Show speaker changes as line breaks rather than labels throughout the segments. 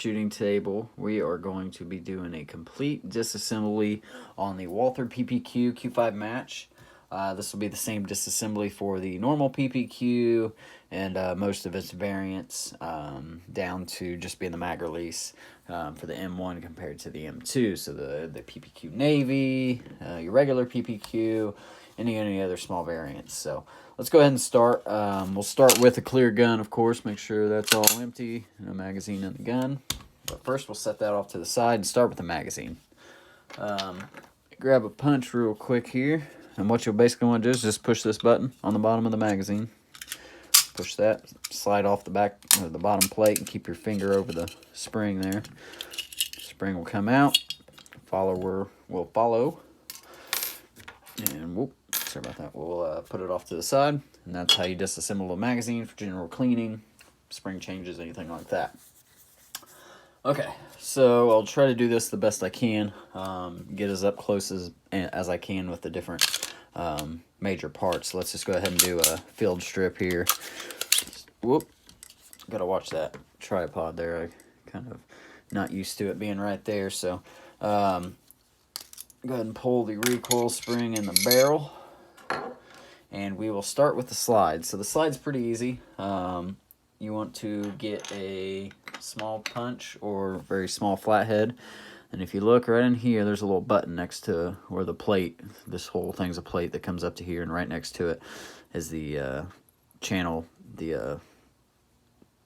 shooting table, we are going to be doing a complete disassembly on the Walther PPQ Q5 match. This will be the same disassembly for the normal PPQ and most of its variants, down to just being the mag release for the M1 compared to the M2. So the PPQ Navy, your regular PPQ, any other small variants. So let's go ahead and start. We'll start with a clear gun, of course. Make sure that's all empty, no magazine in the gun. But first, we'll set that off to the side and start with the magazine. Grab a punch real quick here. And what you'll basically want to do is just push this button on the bottom of the magazine. Push that, slide off the back or the bottom plate, and keep your finger over the spring there. Spring will come out. Follower will follow. And whoop, sorry about that. We'll put it off to the side. And that's how you disassemble a magazine for general cleaning, spring changes, anything like that. Okay, so I'll try to do this the best I can, get as up close as I can with the different major parts. Let's just go ahead and do a field strip here. Whoop, gotta watch that tripod there. I kind of not used to it being right there, so go ahead and pull the recoil spring in the barrel, and we will start with the slide. So the slide's pretty easy. You want to get a small punch or very small flathead, and if you look right in here, there's a little button next to where the plate, this whole thing's a plate that comes up to here, and right next to it is the channel, the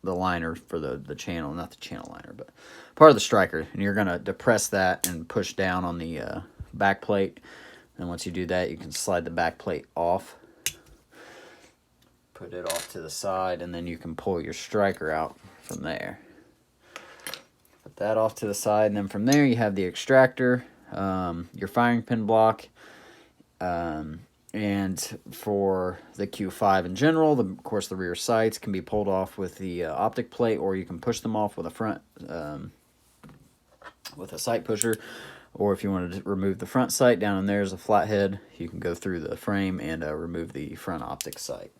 liner for the channel, not the channel liner, but part of the striker. And you're gonna depress that and push down on the back plate, and once you do that, you can slide the back plate off, put it off to the side, and then you can pull your striker out from there. Put that off to the side, and then from there you have the extractor, your firing pin block, and for the Q5 in general, of course the rear sights can be pulled off with the optic plate, or you can push them off with a front, with a sight pusher. Or if you wanted to remove the front sight, down in there is a flathead. You can go through the frame and remove the front optic sight.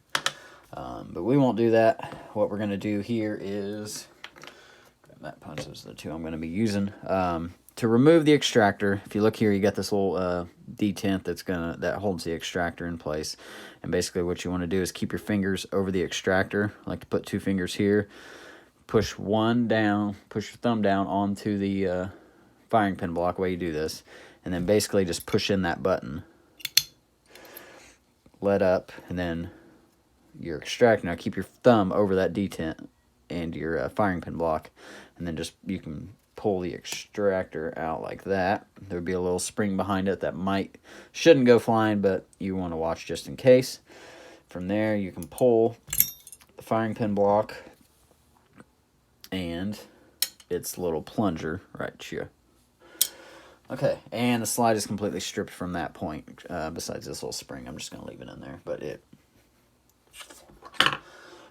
But we won't do that. What we're going to do here is, that punch, those are the two I'm going to be using. To remove the extractor, if you look here, you got this little detent that holds the extractor in place. And basically what you want to do is keep your fingers over the extractor. I like to put 2 fingers here. Push one down, push your thumb down onto the firing pin block while you do this. And then basically just push in that button. Let up, and then your extractor. Now keep your thumb over that detent and your firing pin block, and then you can pull the extractor out like that. There'll be a little spring behind it that shouldn't go flying, but you want to watch just in case. From there, you can pull the firing pin block and its little plunger right here. Okay, and the slide is completely stripped from that point. Besides this little spring, I'm just going to leave it in there, but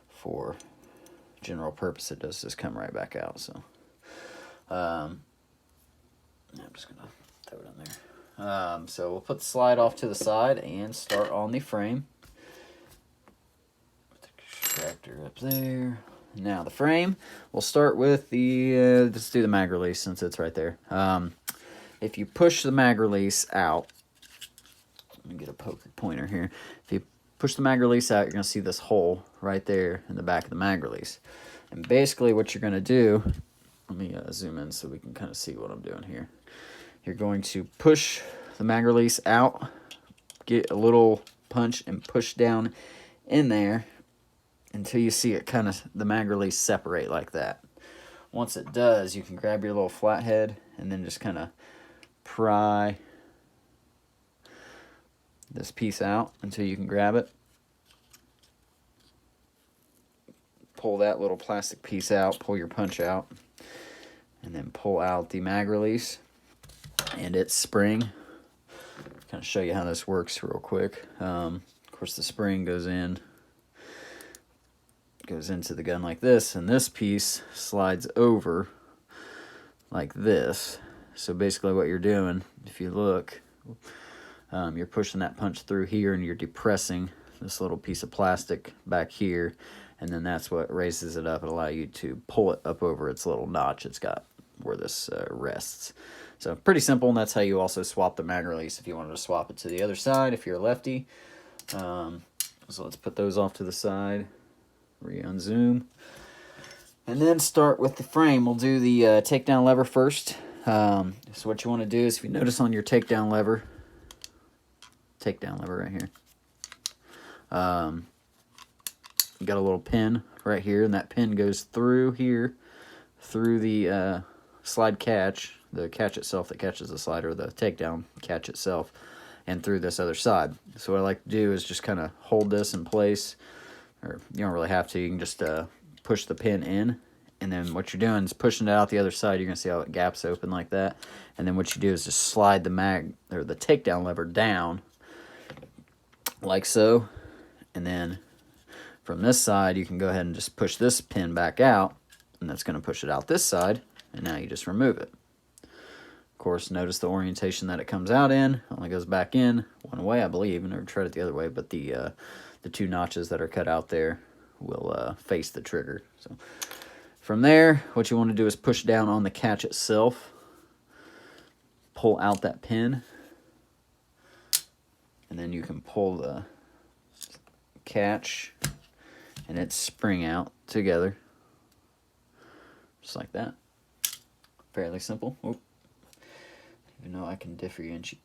for general purpose, it does just come right back out. So I'm just gonna throw it in there. So we'll put the slide off to the side and start on the frame. Put the extractor up there. Now the frame, we'll start with the let's do the mag release since it's right there. If you push the mag release out, let me get a poker pointer here. If you push the mag release out, you're going to see this hole right there in the back of the mag release. And basically what you're going to do, let me zoom in so we can kind of see what I'm doing here. You're going to push the mag release out, get a little punch, and push down in there until you see it the mag release separate like that. Once it does, you can grab your little flathead and then just kind of pry this piece out until you can grab it. Pull that little plastic piece out, pull your punch out, and then pull out the mag release and its spring. Kind of show you how this works real quick. Of course, the spring goes into the gun like this, and this piece slides over like this. So basically what you're doing, if you look, you're pushing that punch through here, and you're depressing this little piece of plastic back here, and then that's what raises it up and allow you to pull it up over its little notch it's got where this rests. So pretty simple, and that's how you also swap the mag release if you wanted to swap it to the other side if you're a lefty. So let's put those off to the side, re-unzoom, and then start with the frame. We'll do the takedown lever first. So what you want to do is, if you notice on your takedown lever right here, you got a little pin right here, and that pin goes through here, through the slide catch, the catch itself that catches the slider, the takedown catch itself, and through this other side. So what I like to do is just kind of hold this in place, or you don't really have to, you can just push the pin in, and then what you're doing is pushing it out the other side. You're going to see how it gaps open like that, and then what you do is just slide the mag, or the takedown lever down, like so, and then from this side, you can go ahead and just push this pin back out, and that's going to push it out this side, and now you just remove it. Of course, notice the orientation that it comes out in. Only goes back in one way, I believe. I never tried it the other way, but the two notches that are cut out there will face the trigger. So from there, what you want to do is push down on the catch itself, pull out that pin, and then you can pull the catch and its spring out together, just like that. Fairly simple. Oop. Even though I can differentiate.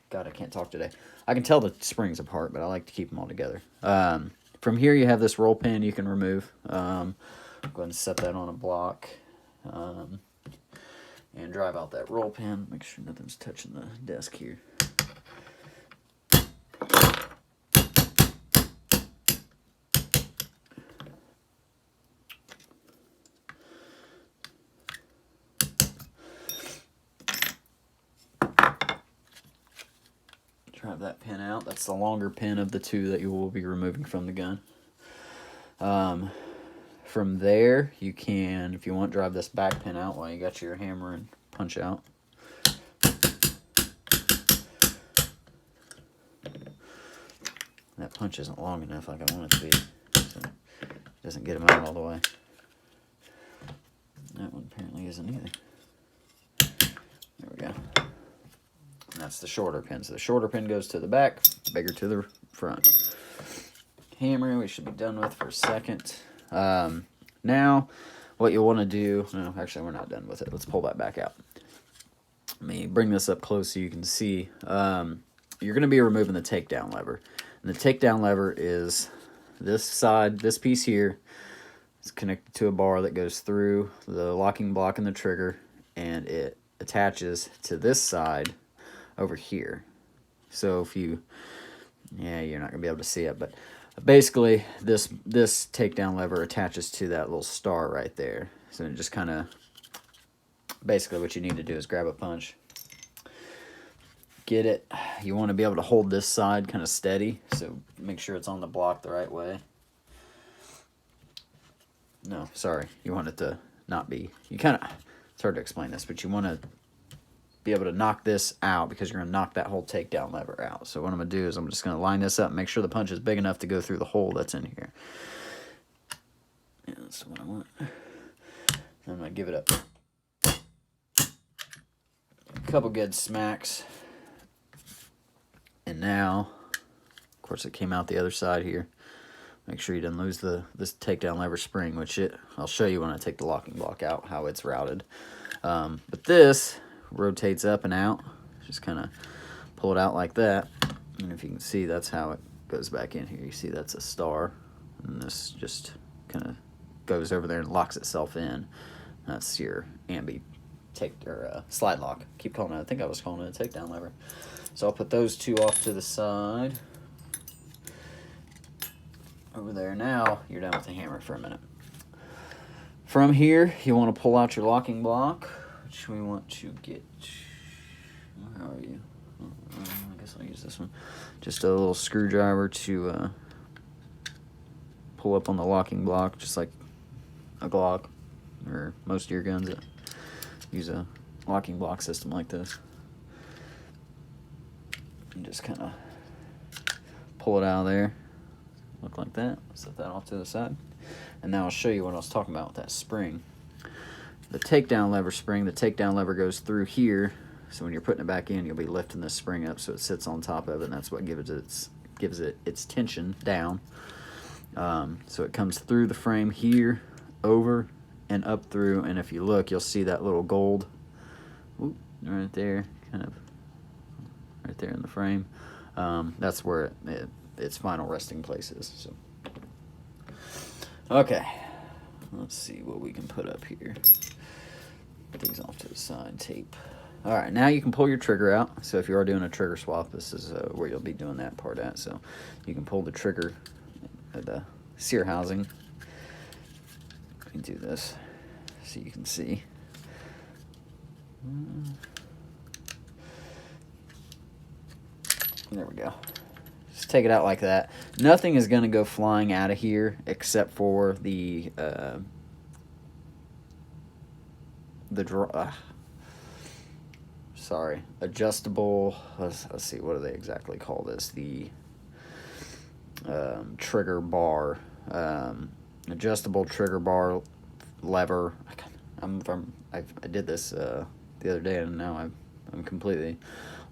God, I can't talk today. I can tell the springs apart, but I like to keep them all together. From here, you have this roll pin you can remove. Go ahead and set that on a block, and drive out that roll pin. Make sure nothing's touching the desk here. Drive that pin out. That's the longer pin of the two that you will be removing from the gun. From there, you can, if you want, drive this back pin out while you got your hammer and punch out. That punch isn't long enough like I want it to be, so it doesn't get them out all the way. That one apparently isn't either. There we go. And that's the shorter pin. So the shorter pin goes to the back, bigger to the front. Hammer we should be done with for a second. Now, what you'll want to do, no, actually we're not done with it. Let's pull that back out. Let me bring this up close so you can see. You're going to be removing the takedown lever. And the takedown lever is this side, this piece here. It's connected to a bar that goes through the locking block and the trigger, and it attaches to this side over here. So if you, you're not gonna be able to see it, but basically this takedown lever attaches to that little star right there. So it just kind of, basically what you need to do is grab a punch, get it. You want to be able to hold this side kind of steady, so make sure it's on the block the right way. No, sorry, you want it to not be, you kind of, it's hard to explain this, but you want to be able to knock this out because you're going to knock that whole takedown lever out. So what I'm going to do is I'm just going to line this up and make sure the punch is big enough to go through the hole that's in here. Yeah, that's what I want. I'm going to give it a couple good smacks. And now, of course, it came out the other side here. Make sure you didn't lose this takedown lever spring, which I'll show you when I take the locking block out how it's routed. But this rotates up and out. Just kind of pull it out like that. And if you can see, that's how it goes back in here. You see that's a star. And this just kind of goes over there and locks itself in. That's your ambi slide lock. Keep calling it, I think I was calling it a takedown lever. So I'll put those two off to the side. Over there. Now you're done with the hammer for a minute. From here, you want to pull out your locking block, which we want to get. How are you? I guess I'll use this one. Just a little screwdriver to pull up on the locking block, just like a Glock or most of your guns that use a locking block system like this. And just kind of pull it out of there. look like that. Set that off to the side. And now I'll show you what I was talking about with that spring. The takedown lever spring, the takedown lever goes through here, so when you're putting it back in, you'll be lifting this spring up so it sits on top of it, and that's what gives it its tension down. So it comes through the frame here, over, and up through, and if you look, you'll see that little gold right there, kind of right there in the frame. That's where its final resting place is. So, okay, let's see what we can put up here. Put these off to the side, tape. All right, now you can pull your trigger out. So if you are doing a trigger swap, this is where you'll be doing that part at. So you can pull the trigger at the Sear housing. You can do this so you can see. There we go. Just take it out like that. Nothing is going to go flying out of here except for the adjustable. Let's see, what do they exactly call this? The trigger bar, adjustable trigger bar lever. I did this the other day, and now I'm completely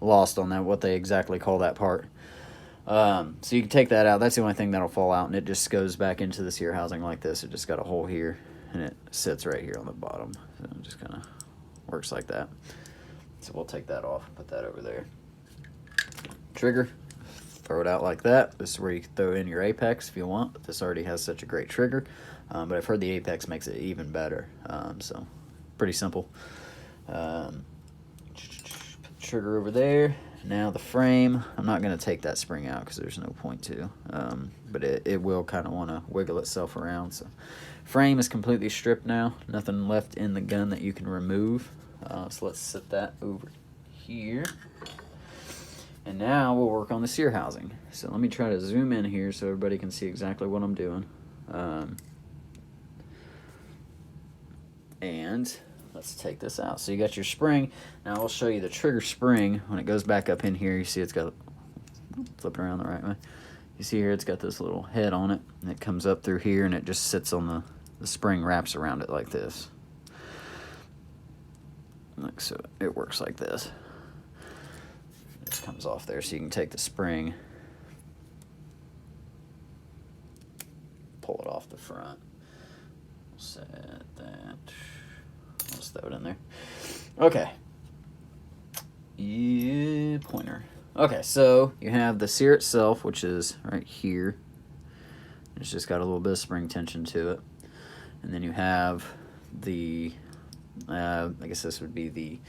lost on that, what they exactly call that part. So you can take that out. That's the only thing that'll fall out, and it just goes back into the Sear housing like this. It just got a hole here, and it sits right here on the bottom. So it just kind of works like that. So we'll take that off and put that over there. Trigger, throw it out like that. This is where you can throw in your apex if you want, but this already has such a great trigger. But I've heard the apex makes it even better. So pretty simple. Put the trigger over there. Now the frame, I'm not going to take that spring out because there's no point to, but it will kind of want to wiggle itself around. So frame is completely stripped now, nothing left in the gun that you can remove. So let's set that over here. And now we'll work on the Sear housing. So let me try to zoom in here so everybody can see exactly what I'm doing. And let's take this out. So you got your spring. Now I'll show you the trigger spring. When it goes back up in here, you see it's got, flip it around the right way. You see here it's got this little head on it, and it comes up through here, and it just sits on the spring wraps around it like this. Like so, it works like this. It just comes off there, so you can take the spring, pull it off the front. Set that. Let's throw it in there. Okay. Yeah, pointer. Okay, so you have the Sear itself, which is right here. It's just got a little bit of spring tension to it. And then you have the, I guess this would be the,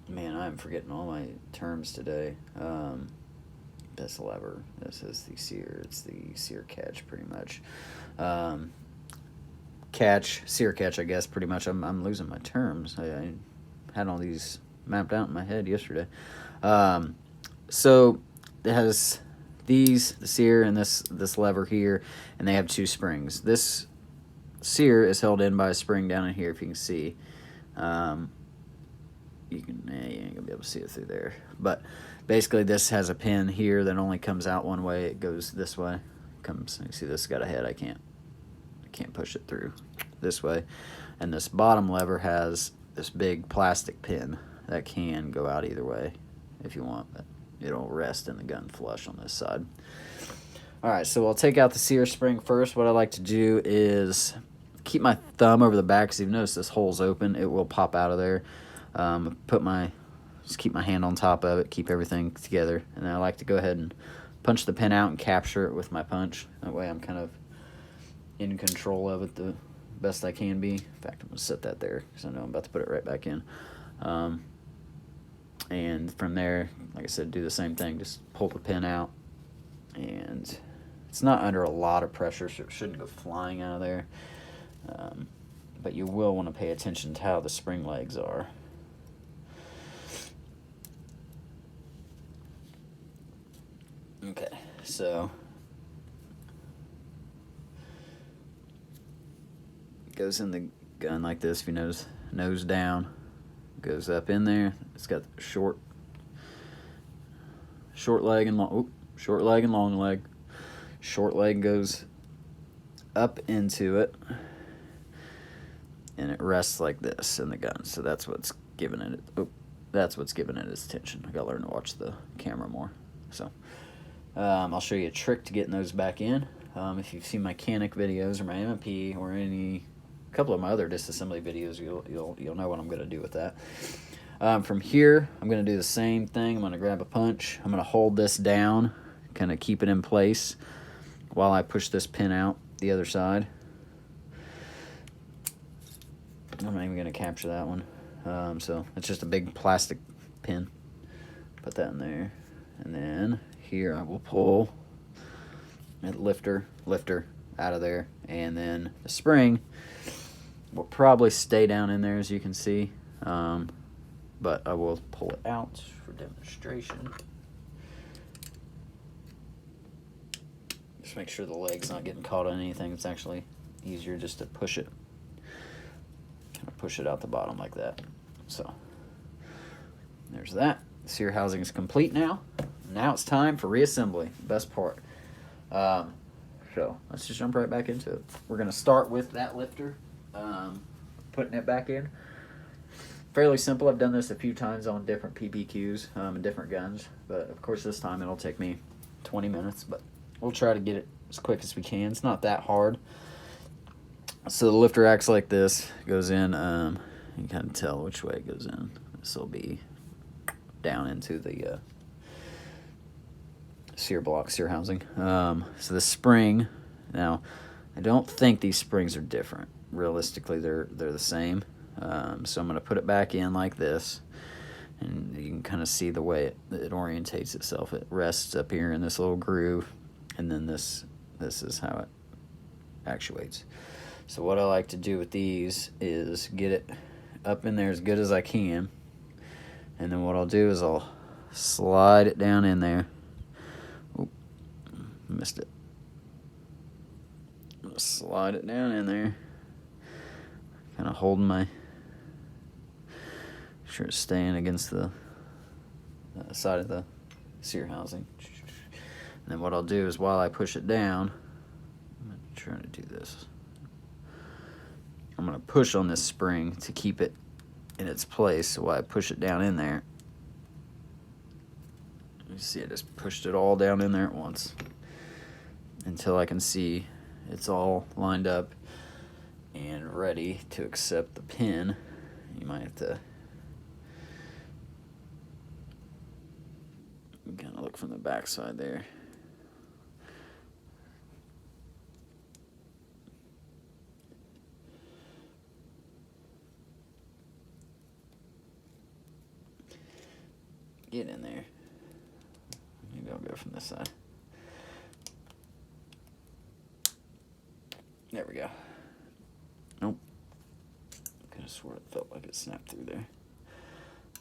man, I'm forgetting all my terms today. This lever. This is the Sear. It's the Sear catch, pretty much. Sear catch, I guess, pretty much. I'm losing my terms. I had all these mapped out in my head yesterday. So it has these, the Sear, and this lever here, and they have two springs. This Sear is held in by a spring down in here, if you can see. You ain't gonna be able to see it through there, but basically this has a pin here that only comes out one way. It goes this way. Comes. You see this got a head. I can't push it through this way. And this bottom lever has this big plastic pin that can go out either way if you want, but it'll rest in the gun flush on this side. All right, so I'll take out the Sear spring first. What I like to do is keep my thumb over the back, because you've noticed this hole's open. It will pop out of there. Just keep my hand on top of it, keep everything together, and then I like to go ahead and punch the pin out and capture it with my punch. That way I'm kind of in control of it the best I can be. In fact, I'm going to set that there because I know I'm about to put it right back in. And from there, like I said, do the same thing. Just pull the pin out, and it's not under a lot of pressure, so it shouldn't go flying out of there. But you will want to pay attention to how the spring legs are. Okay, so it goes in the gun like this. If you notice, nose down, goes up in there. It's got short short leg and long, short leg and long leg. Short leg goes up into it, and it rests like this in the gun. So that's what's giving it. That's what's giving it its tension. I gotta learn to watch the camera more. So I'll show you a trick to getting those back in. If you've seen my Canic videos or my M&P or a couple of my other disassembly videos, you'll know what I'm gonna do with that. From here, I'm gonna do the same thing. I'm gonna grab a punch. I'm gonna hold this down, kind of keep it in place while I push this pin out the other side. I'm not even gonna capture that one. So it's just a big plastic pin. Put that in there, and then here I will pull that lifter out of there, and then the spring will probably stay down in there, as you can see, but I will pull it out for demonstration. Just make sure the leg's not getting caught on anything. It's actually easier just to push it. Kind of push it out the bottom like that. So there's that. Sear housing is complete now. Now it's time for reassembly, the best part. So let's just jump right back into it. We're going to start with that lifter, putting it back in. Fairly simple. I've done this a few times on different PPQs and different guns, but of course this time it'll take me 20 minutes, but we'll try to get it as quick as we can. It's not that hard. So the lifter acts like this, goes in, you can kind of tell which way it goes in. This will be down into the Sear block, Sear housing. So the spring, now I don't think these springs are different. Realistically, they're the same. So I'm going to put it back in like this, and you can kind of see the way it orientates itself. It rests up here in this little groove, and then this is how it actuates. So what I like to do with these is get it up in there as good as I can, and then what I'll do is I'll slide it down in there. Oop, missed it. Slide it down in there, kind of holding my, sure it's staying against the side of the Sear housing. And then what I'll do is while I push it down, I'm trying to do this. I'm going to push on this spring to keep it in its place. So while I push it down in there, you see I just pushed it all down in there at once until I can see it's all lined up and ready to accept the pin. You might have to kind of look from the back side there. Get in there. Maybe I'll go from this side. There we go. Nope. Could have swore it felt like it snapped through there.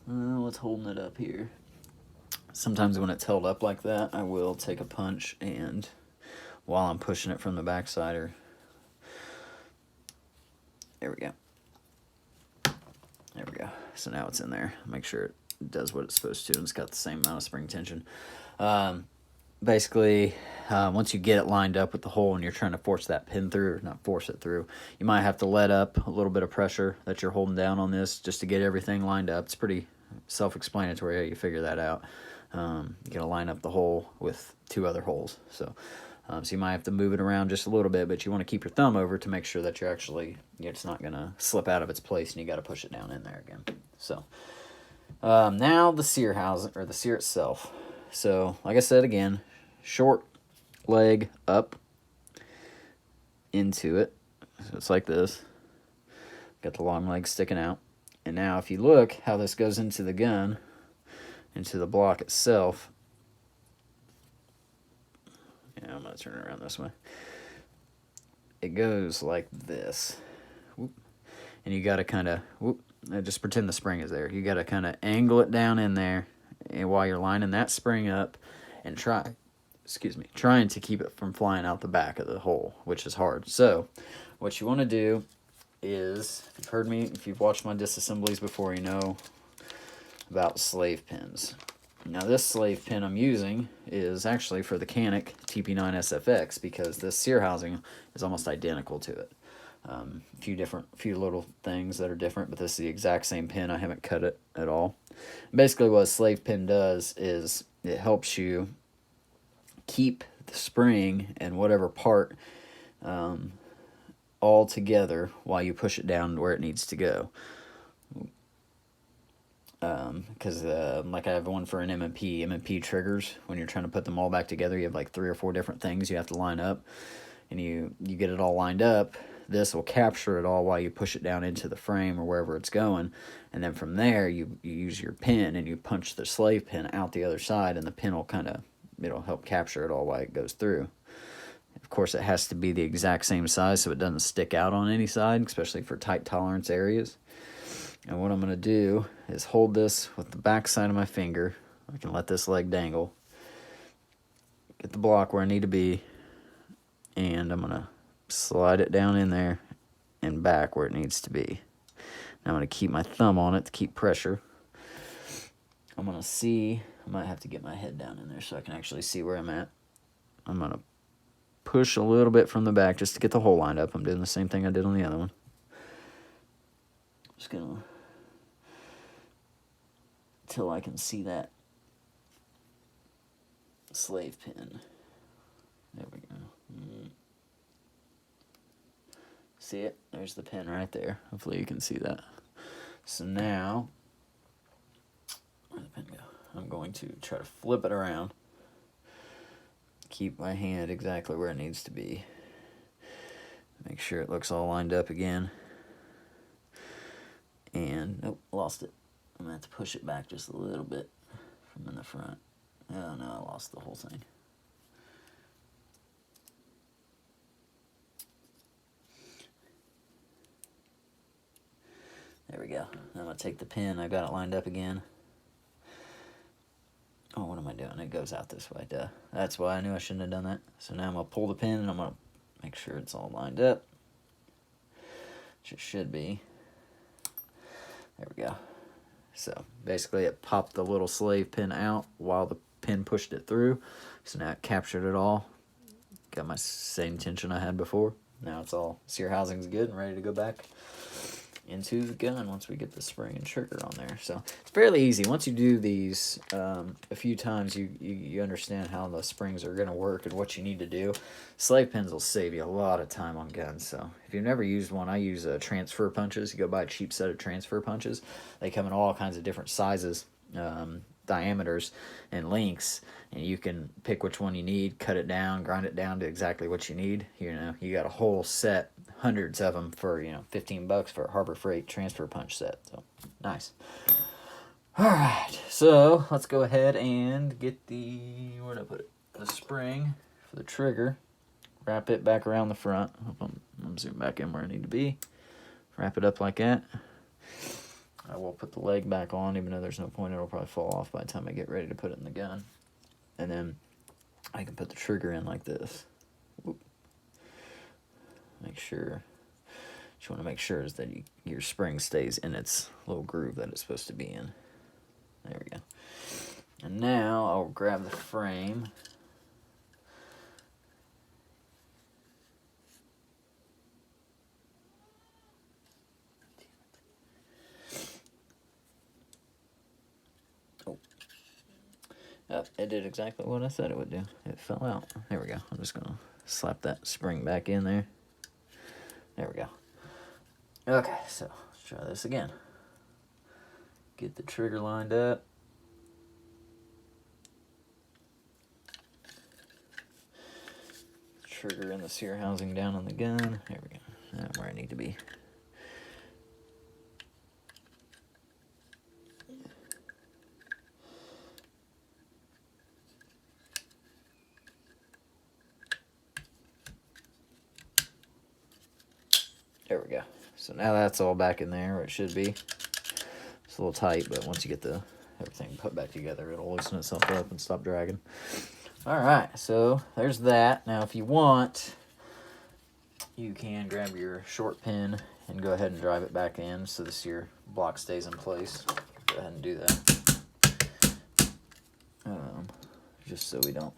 What's holding it up here? Sometimes when it's held up like that, I will take a punch, and while I'm pushing it from the backside, or there we go. There we go. So now it's in there. Make sure it does what it's supposed to, and it's got the same amount of spring tension. Basically, once you get it lined up with the hole and you're trying to force that pin through, or not force it through, you might have to let up a little bit of pressure that you're holding down on this just to get everything lined up. It's pretty self-explanatory how you figure that out. You gotta line up the hole with two other holes, so you might have to move it around just a little bit, but you want to keep your thumb over to make sure that you're actually, it's not gonna slip out of its place, and you got to push it down in there again. So now the Sear housing, or the Sear itself. So like I said again, short leg up into it, so it's like this. Got the long leg sticking out, and now if you look how this goes into the gun, into the block itself. Yeah, I'm going to turn it around this way. It goes like this. Whoop. And you got to kind of, just pretend the spring is there. You got to kind of angle it down in there, and while you're lining that spring up, and trying to keep it from flying out the back of the hole, which is hard. So what you want to do is, if you've heard me, if you've watched my disassemblies before, you know about slave pins. Now this slave pin I'm using is actually for the Canic TP9SFX because this Sear housing is almost identical to it. A few little things that are different, but this is the exact same pin. I haven't cut it at all. Basically what a slave pin does is it helps you keep the spring and whatever part all together while you push it down to where it needs to go. Because like I have one for an M&P triggers. When you're trying to put them all back together, you have like 3 or 4 different things you have to line up, and you get it all lined up. This will capture it all while you push it down into the frame or wherever it's going, and then from there you use your pin and you punch the slave pin out the other side, and the pin will it'll help capture it all while it goes through. Of course, it has to be the exact same size so it doesn't stick out on any side, especially for tight tolerance areas. And what I'm going to do is hold this with the back side of my finger. I can let this leg dangle. Get the block where I need to be. And I'm going to slide it down in there and back where it needs to be. Now I'm going to keep my thumb on it to keep pressure. I'm going to see. I might have to get my head down in there so I can actually see where I'm at. I'm going to push a little bit from the back just to get the hole lined up. I'm doing the same thing I did on the other one. Just going to till I can see that slave pin. There we go. See it? There's the pin right there. Hopefully you can see that. So now, where'd the pin go? I'm going to try to flip it around. Keep my hand exactly where it needs to be. Make sure it looks all lined up again. And, nope, lost it. I'm going to have to push it back just a little bit from in the front. Oh no, I lost the whole thing. There we go. I'm going to take the pin. I got it lined up again. Oh, what am I doing? It goes out this way. Duh. That's why I knew I shouldn't have done that. So now I'm going to pull the pin and I'm going to make sure it's all lined up. Which it should be. There we go. So basically it popped the little slave pin out while the pin pushed it through. So now it captured it all. Got my same tension I had before. Now it's all Sear housing's good and ready to go back into the gun once we get the spring and trigger on there. So it's fairly easy. Once you do these a few times, you understand how the springs are going to work and what you need to do. Slave pins will save you a lot of time on guns. So if you've never used one, I use transfer punches. You go buy a cheap set of transfer punches. They come in all kinds of different sizes, diameters, and lengths, and you can pick which one you need, cut it down, grind it down to exactly what you need. You know, you got a whole set, hundreds of them for, $15 for a Harbor Freight transfer punch set. So nice. All right, so let's go ahead and get where'd I put it? The spring for the trigger. Wrap it back around the front. I'm zoom back in where I need to be. Wrap it up like that. I will put the leg back on, even though there's no point. It'll probably fall off by the time I get ready to put it in the gun. And then I can put the trigger in like this. Whoop. Make sure. What you want to make sure is that your spring stays in its little groove that it's supposed to be in. There we go. And now I'll grab the frame. Oh, it did exactly what I said it would do. It fell out. There we go. I'm just going to slap that spring back in there. There we go. Okay, so let's try this again. Get the trigger lined up. Trigger and the Sear housing down on the gun. There we go. That's where I need to be. There we go. So now that's all back in there where it should be. It's a little tight, but once you get everything put back together, it'll loosen itself up and stop dragging. All right, so there's that. Now, if you want, you can grab your short pin and go ahead and drive it back in so the Sear block stays in place. Go ahead and do that. just so we don't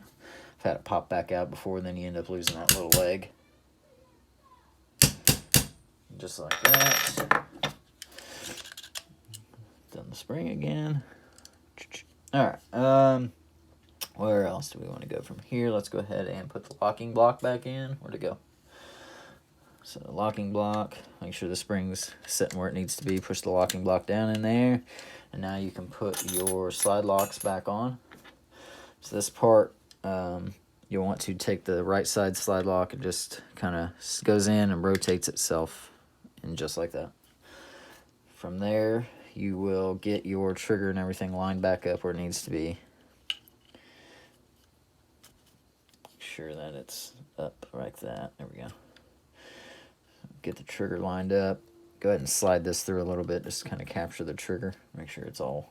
have it pop back out before, then you end up losing that little leg. Just like that. Done the spring again. Alright, where else do we want to go from here? Let's go ahead and put the locking block back in. Where'd it go? So locking block, make sure the spring's sitting where it needs to be. Push the locking block down in there. And now you can put your slide locks back on. So this part, you'll want to take the right side slide lock and just kind of goes in and rotates itself in just like that. From there, you will get your trigger and everything lined back up where it needs to be. Make sure that it's up like that. There we go. Get the trigger lined up. Go ahead and slide this through a little bit, just kind of capture the trigger. Make sure it's all,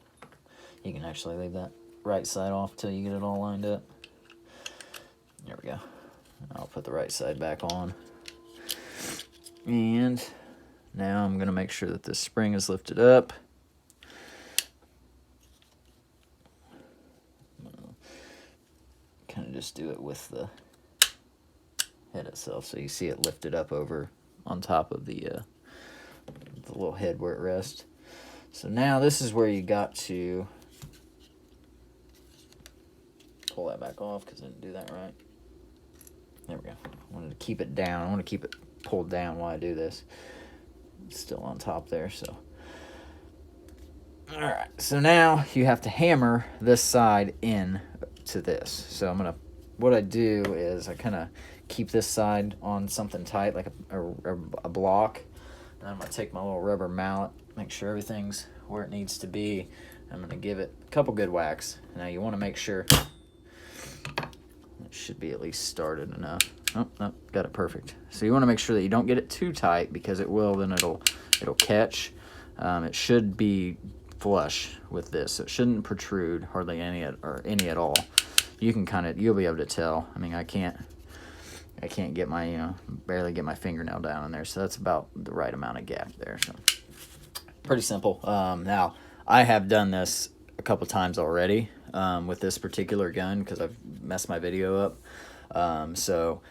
you can actually leave that right side off till you get it all lined up. There we go. I'll put the right side back on. And now I'm going to make sure that this spring is lifted up. Kind of just do it with the head itself, so you see it lifted up over on top of the little head where it rests. So now this is where you got to pull that back off because I didn't do that right. There we go. I wanted to keep it down. I want to keep it pulled down while I do this. It's still on top there, so. All right, so now you have to hammer this side in to this. So what I do is I kind of keep this side on something tight, like a block. And I'm going to take my little rubber mallet, make sure everything's where it needs to be. I'm going to give it a couple good whacks. Now you want to make sure it should be at least started enough. Oh, no, got it perfect. So you want to make sure that you don't get it too tight, because it will, then it'll catch. It should be flush with this, so it shouldn't protrude hardly any at all. You can you'll be able to tell. I mean, I can't get my, barely get my fingernail down in there, so that's about the right amount of gap there. So pretty simple. Now, I have done this a couple times already with this particular gun because I've messed my video up. So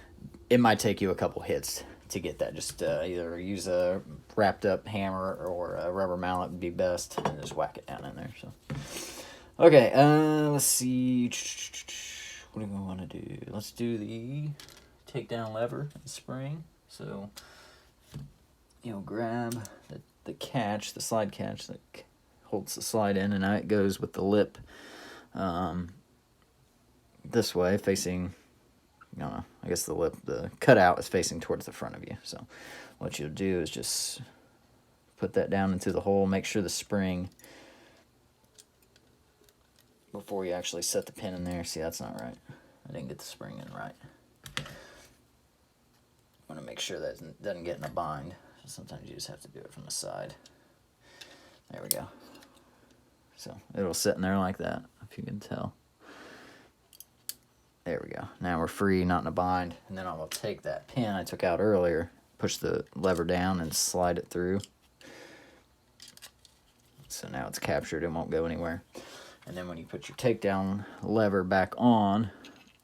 it might take you a couple hits to get that. Just either use a wrapped up hammer or a rubber mallet would be best, and just whack it down in there. So okay, let's see. What do we want to do? Let's do the takedown lever and spring. So you'll grab the catch, the slide catch that holds the slide in, and now it goes with the lip this way, facing, I guess the cutout is facing towards the front of you. So what you'll do is just put that down into the hole, make sure the spring, before you actually set the pin in there. See, that's not right. I didn't get the spring in right. I want to make sure that it doesn't get in a bind. Sometimes you just have to do it from the side. There we go. So it'll sit in there like that, if you can tell. There we go. Now we're free, not in a bind. And then I will take that pin I took out earlier, push the lever down and slide it through. So now it's captured, it won't go anywhere. And then when you put your takedown lever back on,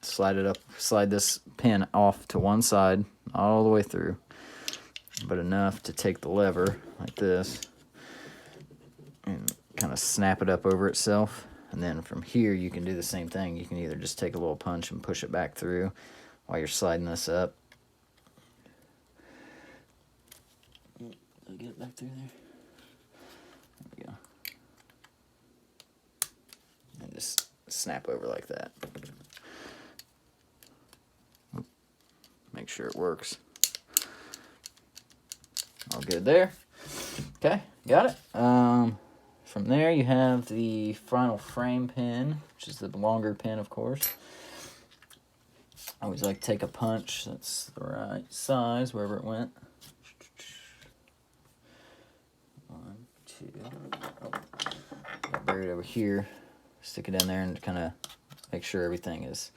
slide it up, slide this pin off to one side, all the way through, but enough to take the lever like this and kind of snap it up over itself. And then from here you can do the same thing. You can either just take a little punch and push it back through while you're sliding this up. Did I get it back through there? There we go. And just snap over like that. Make sure it works. All good there. Okay, got it. From there you have the final frame pin, which is the longer pin, of course. I always like to take a punch that's the right size wherever it went. 1, 2. Oh, got buried over here. Stick it in there and kind of make sure everything is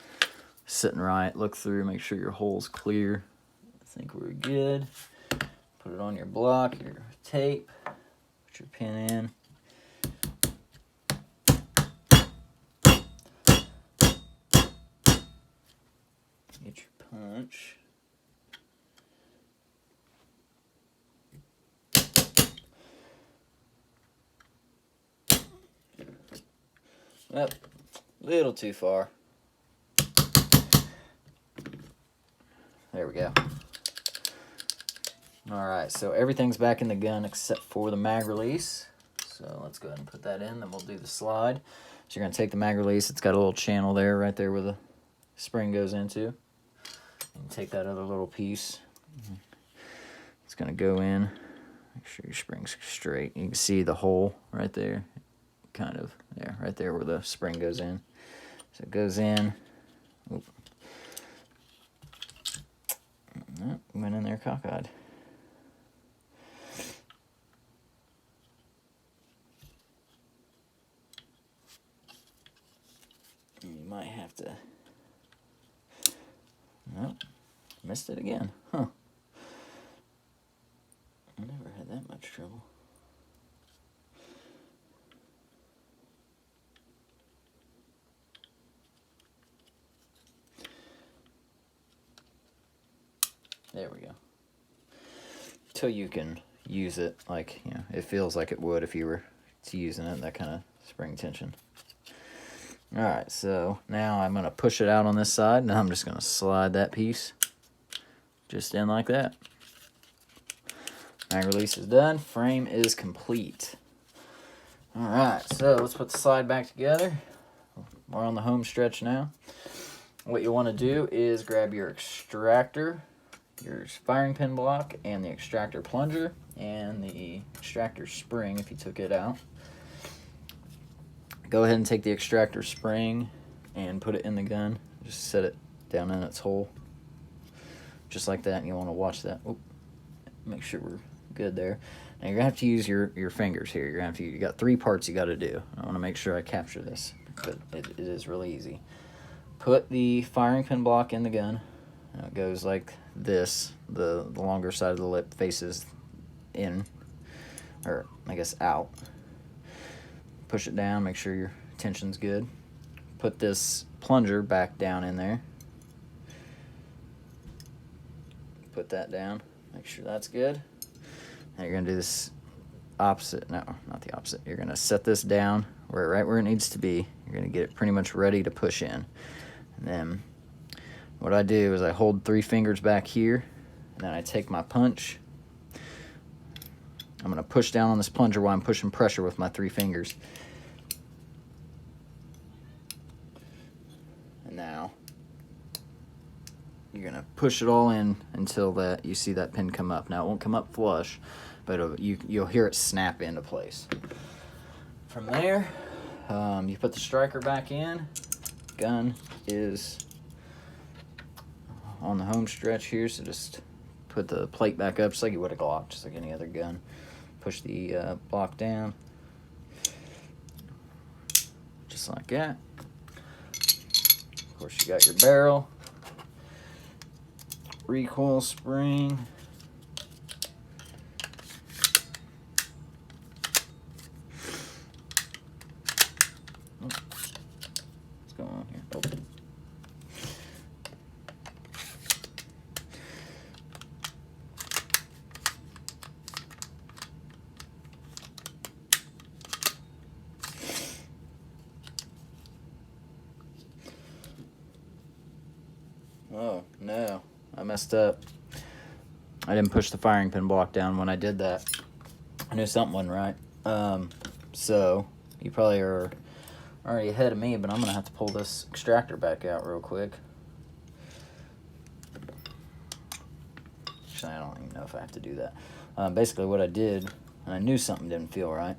sitting right. Look through, make sure your hole's clear. I think we're good. Put it on your block, your tape, put your pin in. punch. Yep, little too far. There we go. Alright, so everything's back in the gun except for the mag release. So let's go ahead and put that in, then we'll do the slide. So you're going to take the mag release. It's got a little channel there, right there where the spring goes into. And take that other little piece. It's going to go in. Make sure your spring's straight. You can see the hole right there. Kind of there, right there where the spring goes in. So it goes in. Oop. Oh, went in there cockeyed. You might have to... Nope. Missed it again. Huh. I never had that much trouble. There we go. Till you can use it like, you know, it feels like it would if you were using it, that kind of spring tension. Alright, so now I'm going to push it out on this side, and I'm just going to slide that piece just in like that. Mag release is done. Frame is complete. Alright, so let's put the slide back together. We're on the home stretch now. What you want to do is grab your extractor, your firing pin block, and the extractor plunger, and the extractor spring if you took it out. Go ahead and take the extractor spring and put it in the gun. Just set it down in its hole. Just like that, and you want to watch that. Oop. Make sure we're good there. Now you're going to have to use your fingers here. You're going to have to, you got 3 parts you got to do. I want to make sure I capture this, but it is really easy. Put the firing pin block in the gun. It goes like this. The longer side of the lip faces in, or I guess out. Push it down, make sure your tension's good. Put this plunger back down in there. Put that down, make sure that's good. Now you're gonna do this opposite, no, not the opposite. You're gonna set this down right where it needs to be. You're gonna get it pretty much ready to push in. And then what I do is I hold 3 fingers back here, and then I take my punch. I'm going to push down on this plunger while I'm pushing pressure with my 3 fingers. And now you're going to push it all in until that you see that pin come up. Now it won't come up flush, but you'll hear it snap into place. From there, you put the striker back in. Gun is on the home stretch here, so just put the plate back up just like you would a Glock, just like any other gun. Push the block down, just like that. Of course, you got your barrel, recoil spring, what's going on here? Oh. Oh, no. I messed up. I didn't push the firing pin block down when I did that. I knew something wasn't right. So, you probably are already ahead of me, but I'm going to have to pull this extractor back out real quick. Actually, I don't even know if I have to do that. Basically, what I did, and I knew something didn't feel right.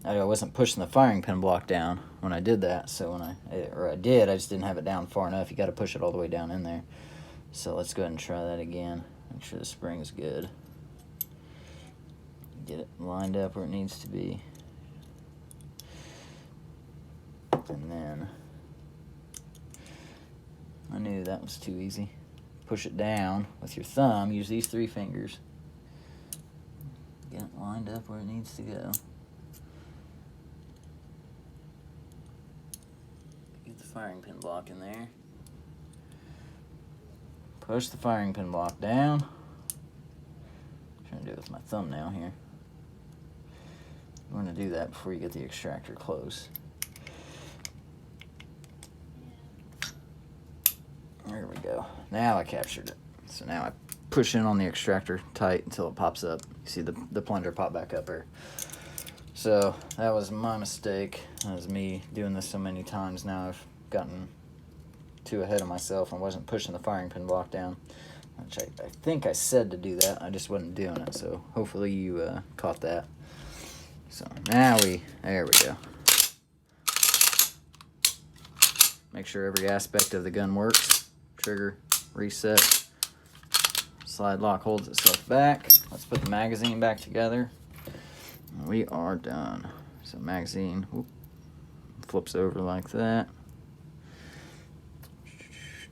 I wasn't pushing the firing pin block down when I did that, so when I did, I just didn't have it down far enough. You got to push it all the way down in there. So let's go ahead and try that again. Make sure the spring is good. Get it lined up where it needs to be. And then, I knew that was too easy. Push it down with your thumb. Use these 3 fingers. Get it lined up where it needs to go. firing pin block in there. Push the firing pin block down. I'm trying to do it with my thumbnail here. You want to do that before you get the extractor close. There we go. Now I captured it. So now I push in on the extractor tight until it pops up. You see the plunger pop back up here. So that was my mistake. That was me doing this so many times now. I've gotten too ahead of myself and wasn't pushing the firing pin block down, which I think I said to do that. I just wasn't doing it. So hopefully you caught that. So now there we go. Make sure every aspect of the gun works. Trigger, reset. Slide lock holds itself back. Let's put the magazine back together. We are done. So magazine flips over like that.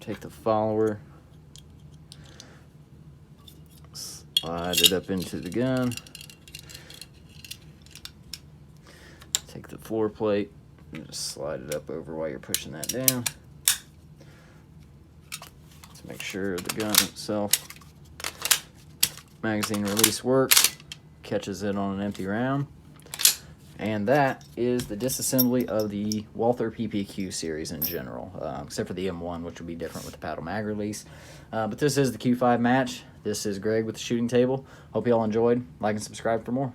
Take the follower. Slide it up into the gun. Take the floor plate and just slide it up over while you're pushing that down. Let's make sure the gun itself, magazine release works, catches it on an empty round. And that is the disassembly of the Walther PPQ series in general, except for the M1, which would be different with the paddle mag release. But this is the Q5 match. This is Greg with the shooting table. Hope you all enjoyed. Like and subscribe for more.